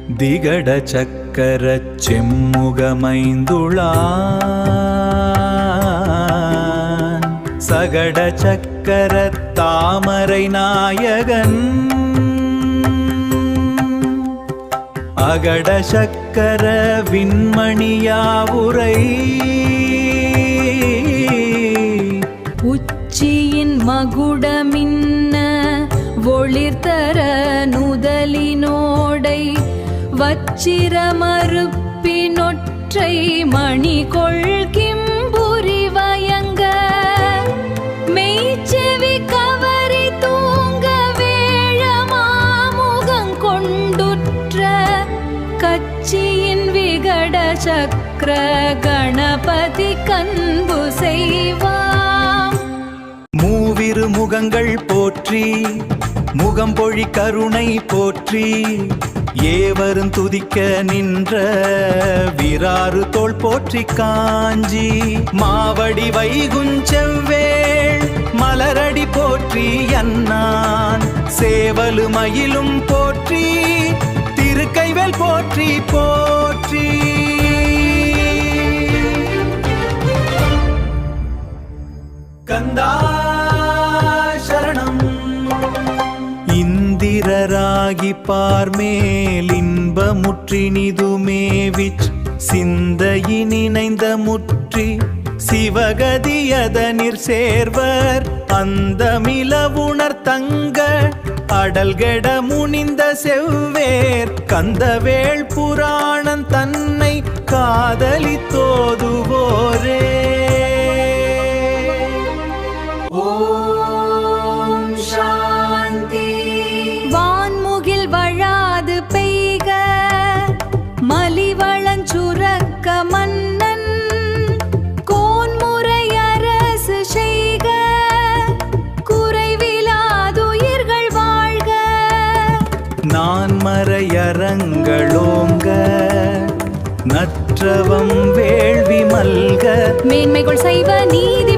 திகட சக்கர செம்முகமைந்துளான் சகட சக்கர தாமரை நாயகன் அகட சக்கர விண்மணியாவுரை உச்சியின் மகுடமின்ன ஒளிர்தர நுதலினோடை வச்சிர மறுப்பினொற்றை மணி கொள்கிம்புரி வயங்க மெய்ச்செவி கவரி தூங்க வேழமாமுகம் கொண்டுற்ற கச்சியின் விகட சக்கர கணபதி கண்பு செய்வாம். மூவிரு முகங்கள் போற்றி முகம்பொழி கருணை போற்றி ஏவரும் துதிக்க நின்ற விராறு தோள் போற்றி காஞ்சி மாவடி வைகுஞ்செவ்வேள் மலரடி போற்றி அன்னான் சேவலு மயிலும் போற்றி திருக்கைவேல் போற்றி போற்றி. கந்தா சரணம். இந்திரராகி பார்மேல் இன்பமுற்றினிதுமேவிச் சிந்தையினிணைந்த முற்றி சிவகதியதனிற் சேர்வர் அந்தமிலவுணர் தங்க அடல்கெட முனிந்த செவ்வேர் கந்தவேள் புராணன் தன்னை காதலித்தோதுவோரே. வான்முகில் வழாது பெய்க மலிவளஞ்சுரக்க மன்னன் கோன்முறை அரசு செய்க குறைவிலாதுயிர்கள் வாழ்க. நான்மறையரங்களோங்க நற்றவம் வேள்வி மல்க மேன்மைகள் செய்வ நீதி